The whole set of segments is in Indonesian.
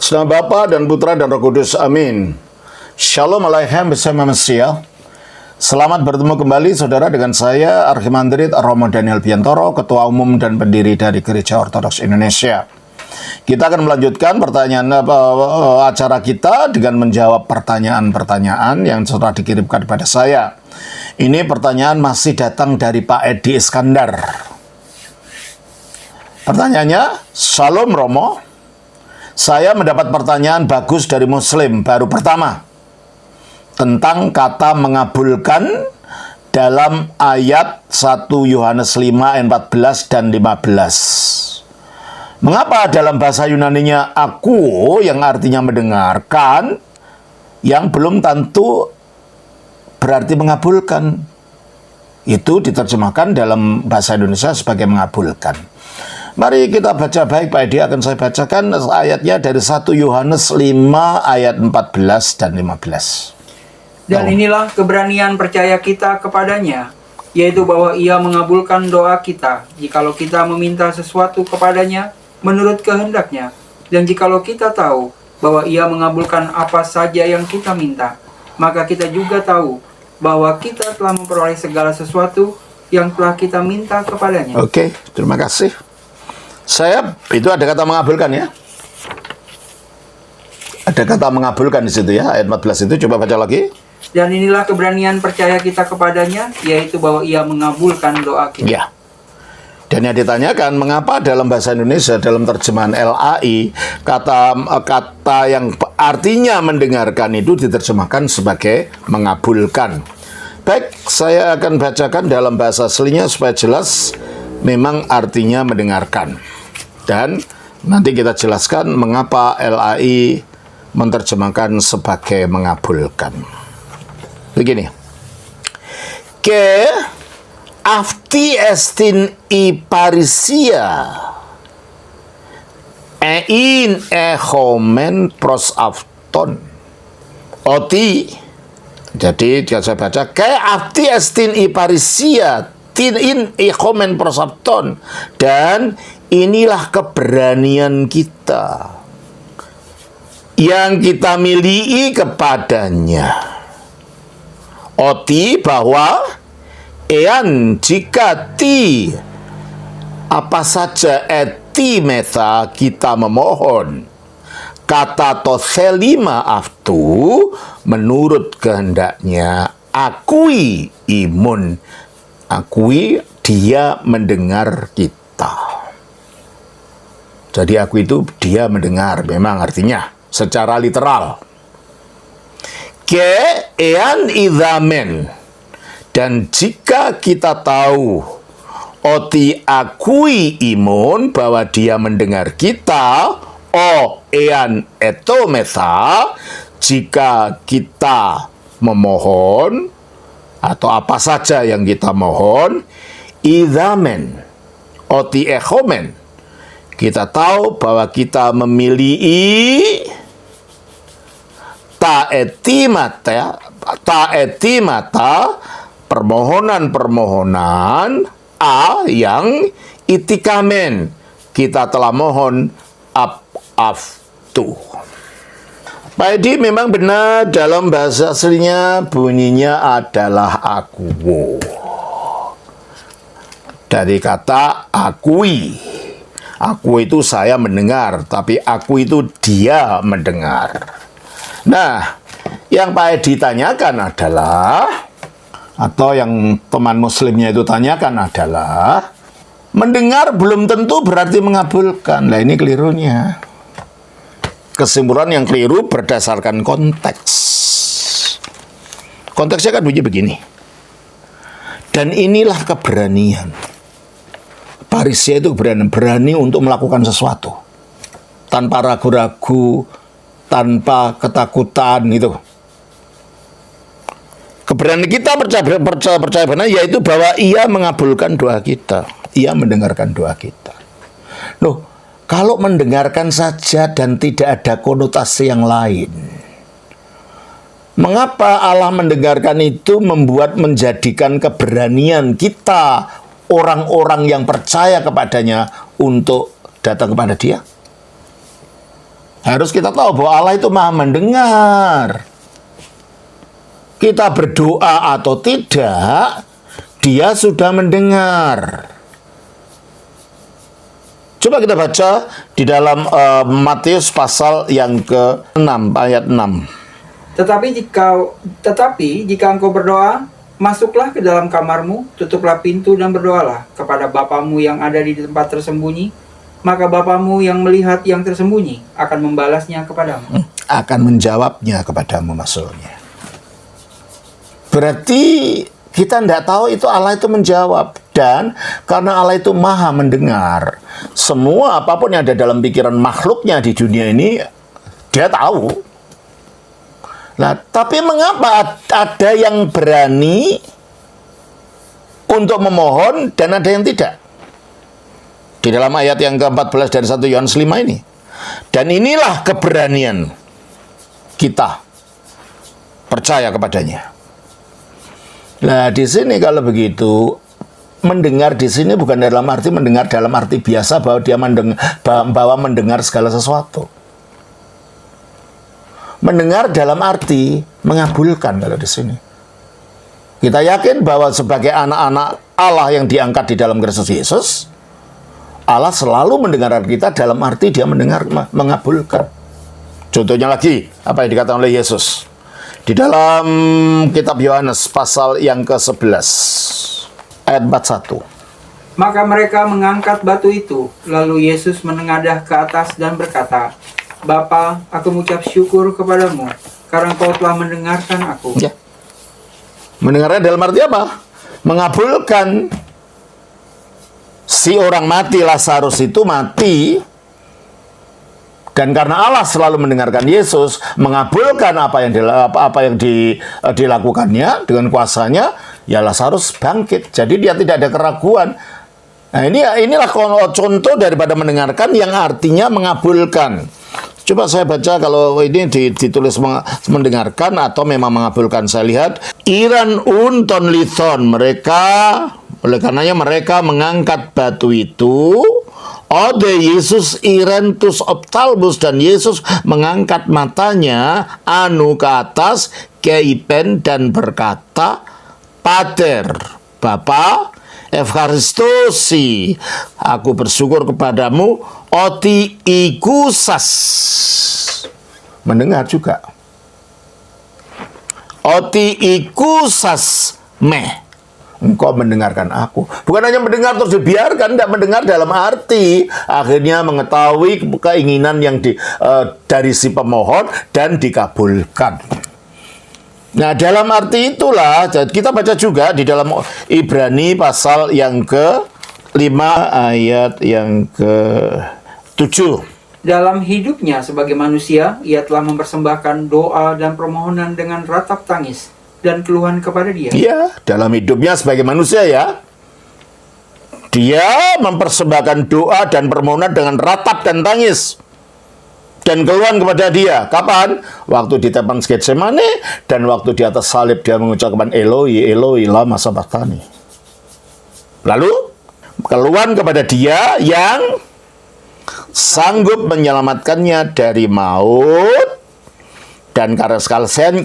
Nama Bapa dan Putra dan Roh Kudus. Amin. Shalom Aleichem bersama Mesia. Selamat bertemu kembali saudara dengan saya Archimandrit Romo Daniel Biantoro, Ketua Umum dan Pendiri dari Gereja Ortodoks Indonesia. Kita akan melanjutkan acara kita dengan menjawab pertanyaan-pertanyaan yang telah dikirimkan kepada saya. Ini pertanyaan masih datang dari Pak Edi Iskandar. Pertanyaannya, Shalom Romo. Saya mendapat pertanyaan bagus dari Muslim baru pertama tentang kata mengabulkan dalam ayat 1 Yohanes 5 ayat 14 dan 15. Mengapa dalam bahasa Yunaninya aku yang artinya mendengarkan yang belum tentu berarti mengabulkan? Itu diterjemahkan dalam bahasa Indonesia sebagai mengabulkan. Mari kita baca baik, Pak Edi akan saya bacakan ayatnya dari 1 Yohanes 5 ayat 14 dan 15. Dan inilah keberanian percaya kita kepadanya, yaitu bahwa ia mengabulkan doa kita, jikalau kita meminta sesuatu kepadanya menurut kehendaknya, dan jikalau kita tahu bahwa ia mengabulkan apa saja yang kita minta, maka kita juga tahu bahwa kita telah memperoleh segala sesuatu yang telah kita minta kepadanya. Oke, terima kasih. Itu ada kata mengabulkan ya. Ada kata mengabulkan di situ ya, ayat 14 itu. Coba baca lagi. Dan inilah keberanian percaya kita kepadanya, yaitu bahwa ia mengabulkan doa kita. Ya. Dan yang ditanyakan, mengapa dalam bahasa Indonesia, dalam terjemahan LAI, kata yang artinya mendengarkan itu diterjemahkan sebagai mengabulkan. Baik, saya akan bacakan dalam bahasa aslinya supaya jelas memang artinya mendengarkan. Dan nanti kita jelaskan mengapa LAI menerjemahkan sebagai mengabulkan. Begini. Ke afti estin I parisia ein homen pros afton. Oti. Jadi jika saya baca ke afti estin I parisia tin in homen pros afton. Dan inilah keberanian kita yang kita miliki kepadanya. Oti bahwa ean jika ti apa saja eti meta kita memohon kata toselima aftu menurut kehendaknya akui imun, akui dia mendengar kita. Jadi aku itu dia mendengar, memang artinya secara literal. Ke ean idhamen, dan jika kita tahu oti akui imun bahwa dia mendengar kita, o ean etomesa, jika kita memohon atau apa saja yang kita mohon, idhamen oti ehomen, kita tahu bahwa kita memiliki taeti mata permohonan-permohonan yang itikamen kita telah mohon aftu. Pak Edi, memang benar dalam bahasa aslinya bunyinya adalah akuo. Dari kata akui. Aku itu saya mendengar, tapi aku itu dia mendengar. Nah, yang Pak Edi tanyakan adalah, atau yang teman muslimnya itu tanyakan adalah, mendengar belum tentu berarti mengabulkan. Nah, ini kelirunya. Kesimpulan yang keliru berdasarkan konteks. Konteksnya kan bunyi begini. Dan inilah keberanian. Parisia itu berani untuk melakukan sesuatu tanpa ragu-ragu, tanpa ketakutan gitu. Keberanian kita percaya benar yaitu bahwa ia mengabulkan doa kita, ia mendengarkan doa kita. Loh, kalau mendengarkan saja dan tidak ada konotasi yang lain, mengapa Allah mendengarkan itu menjadikan keberanian kita, orang-orang yang percaya kepadanya, untuk datang kepada Dia? Harus kita tahu bahwa Allah itu maha mendengar. Kita berdoa atau tidak, Dia sudah mendengar. Coba kita baca di dalam Matius pasal yang ke-6 ayat 6. Tetapi jika engkau berdoa, masuklah ke dalam kamarmu, tutuplah pintu dan berdoalah kepada Bapamu yang ada di tempat tersembunyi, maka Bapamu yang melihat yang tersembunyi akan membalasnya kepadamu. Akan menjawabnya kepadamu maksudnya. Berarti kita tidak tahu itu Allah itu menjawab. Dan karena Allah itu maha mendengar, semua apapun yang ada dalam pikiran makhluknya di dunia ini, Dia tahu. Nah, tapi mengapa ada yang berani untuk memohon dan ada yang tidak? Di dalam ayat yang ke-14 dari 1 Yohanes 5 ini. Dan inilah keberanian kita percaya kepadanya. Nah, di sini kalau begitu, mendengar di sini bukan dalam arti mendengar dalam arti biasa bahwa dia mendengar segala sesuatu. Mendengar dalam arti mengabulkan kalau di sini. Kita yakin bahwa sebagai anak-anak Allah yang diangkat di dalam Kristus Yesus, Allah selalu mendengarkan kita dalam arti Dia mendengar, mengabulkan. Contohnya lagi, apa yang dikatakan oleh Yesus di dalam kitab Yohanes pasal yang ke-11 ayat 41. Maka mereka mengangkat batu itu, lalu Yesus menengadah ke atas dan berkata, Bapa, aku mengucap syukur kepadamu, karena Engkau telah mendengarkan aku. Ya. Mendengarnya dalam arti apa? Mengabulkan. Si orang mati, Lazarus itu mati, dan karena Allah selalu mendengarkan Yesus, mengabulkan apa yang dilakukannya dengan kuasanya, ya Lazarus bangkit. Jadi dia tidak ada keraguan. Nah, inilah contoh daripada mendengarkan yang artinya mengabulkan. Coba saya baca kalau ini ditulis mendengarkan atau memang mengabulkan. Saya lihat Iran unton lithon, oleh karenanya mereka mengangkat batu itu. Ode Yesus irentus optalbus, dan Yesus mengangkat matanya ke atas keipen dan berkata, Pater, Bapa, Evharistosi, aku bersyukur kepadamu, oti ikusas. Mendengar juga. Oti ikusas meh. Engkau mendengarkan aku. Bukan hanya mendengar terus dibiarkan, tidak mendengar dalam arti akhirnya mengetahui keinginan yang dari si pemohon dan dikabulkan. Nah, dalam arti itulah kita baca juga di dalam Ibrani pasal yang ke-5 ayat yang ke-7. Dalam hidupnya sebagai manusia, ia telah mempersembahkan doa dan permohonan dengan ratap tangis dan keluhan kepada Dia. Iya, dalam hidupnya sebagai manusia ya. Dia mempersembahkan doa dan permohonan dengan ratap dan tangis. Dan keluhan kepada Dia. Kapan? Waktu di Taman Getsemane dan waktu di atas salib dia mengucapkan Eloi, Eloi, lama sabachthani. Lalu keluhan kepada Dia yang sanggup menyelamatkannya dari maut, dan karena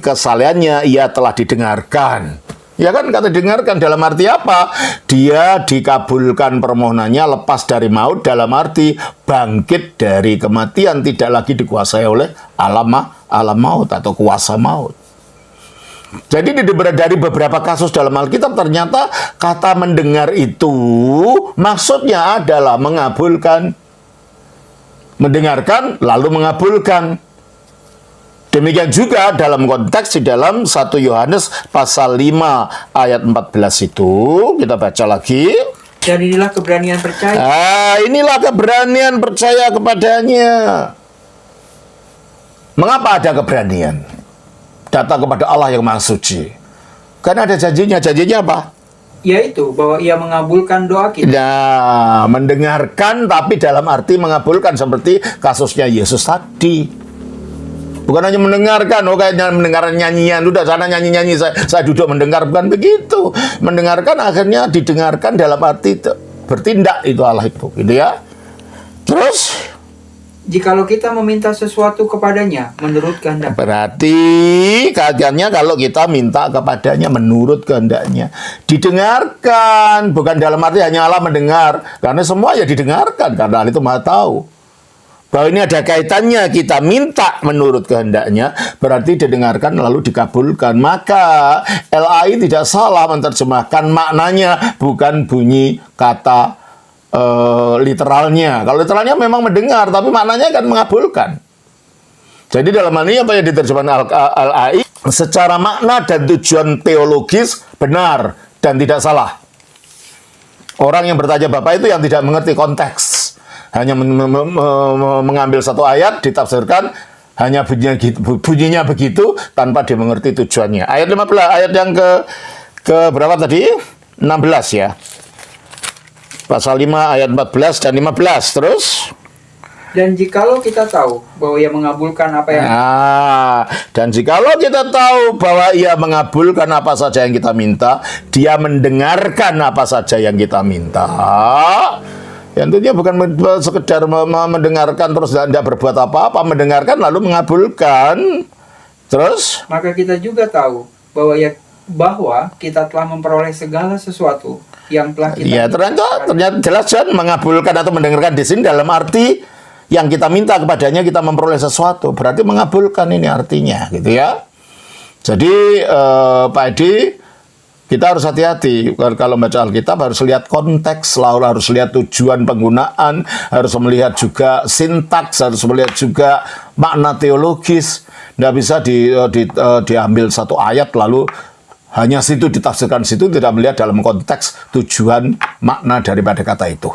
kesalehannya ia telah didengarkan. Ya kan, kata dengarkan dalam arti apa? Dia dikabulkan permohonannya, lepas dari maut, dalam arti bangkit dari kematian, tidak lagi dikuasai oleh alam maut atau kuasa maut. Jadi dari beberapa kasus dalam Alkitab ternyata kata mendengar itu maksudnya adalah mengabulkan. Mendengarkan lalu mengabulkan. Demikian juga dalam konteks di dalam 1 Yohanes pasal 5 ayat 14 itu. Kita baca lagi. Dan inilah keberanian percaya. Inilah keberanian percaya kepadanya. Mengapa ada keberanian? Datang kepada Allah yang Maha Suci. Karena ada janjinya. Janjinya apa? Yaitu bahwa Ia mengabulkan doa kita. Nah, mendengarkan tapi dalam arti mengabulkan, seperti kasusnya Yesus tadi. Bukan hanya mendengarkan, kayaknya mendengar nyanyian, udah sana nyanyi-nyanyi, saya duduk mendengar, bukan begitu. Mendengarkan akhirnya didengarkan dalam arti bertindak, itu Allah itu, gitu ya. Terus jikalau kita meminta sesuatu kepadanya menurut kehendak. Berarti kajiannya kalau kita minta kepadanya menurut kehendaknya. Didengarkan, bukan dalam arti hanya Allah mendengar. Karena semua ya didengarkan, karena Allah itu Maha tahu. Bahwa ini ada kaitannya, kita minta menurut kehendaknya, berarti didengarkan lalu dikabulkan. Maka LAI tidak salah menerjemahkan maknanya, bukan bunyi kata literalnya. Kalau literalnya memang mendengar, tapi maknanya kan mengabulkan. Jadi dalam hal ini apa yang diterjemahkan LAI secara makna dan tujuan teologis benar dan tidak salah. Orang yang bertanya Bapak itu yang tidak mengerti konteks, hanya mengambil satu ayat ditafsirkan hanya bunyinya begitu tanpa dia mengerti tujuannya. Ayat 15, ayat yang ke berapa tadi? 16 ya. Pasal 5 ayat 14 dan 15 terus. Dan jikalau kita tahu bahwa ia mengabulkan apa yang dan jikalau kita tahu bahwa ia mengabulkan apa saja yang kita minta, dia mendengarkan apa saja yang kita minta. Ya, tentunya bukan sekedar mendengarkan terus tidak berbuat apa-apa, mendengarkan lalu mengabulkan. Terus? Maka kita juga tahu bahwa kita telah memperoleh segala sesuatu yang telah kita. Ya, ternyata jelas kan mengabulkan atau mendengarkan di sini dalam arti yang kita minta kepadanya kita memperoleh sesuatu, berarti mengabulkan ini artinya, gitu ya. Jadi Pak Edi, kita harus hati-hati kalau baca Alkitab, harus lihat konteks, lalu harus lihat tujuan penggunaan, harus melihat juga sintaks, harus melihat juga makna teologis. Nggak bisa diambil satu ayat lalu hanya situ ditafsirkan situ, tidak melihat dalam konteks tujuan makna daripada kata itu.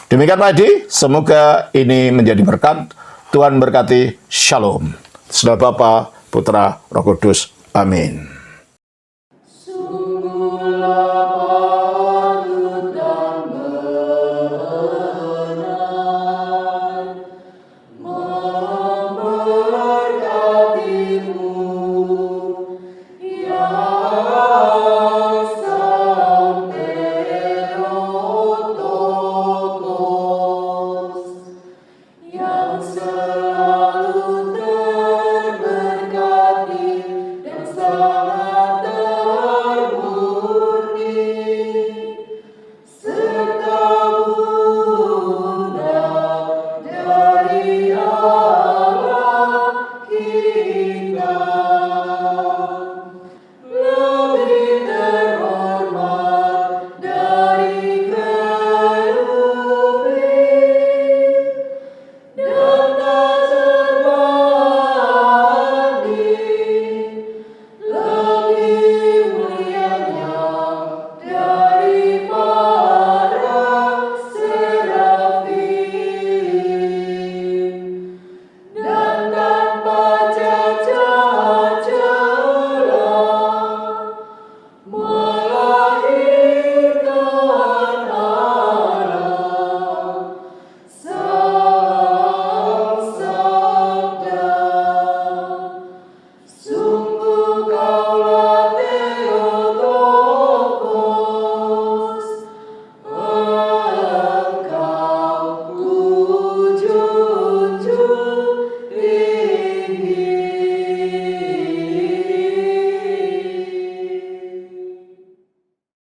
Demikian Pak Edi, semoga ini menjadi berkat. Tuhan berkati. Shalom. Saudara Bapa, Putra, Roh Kudus. Amin.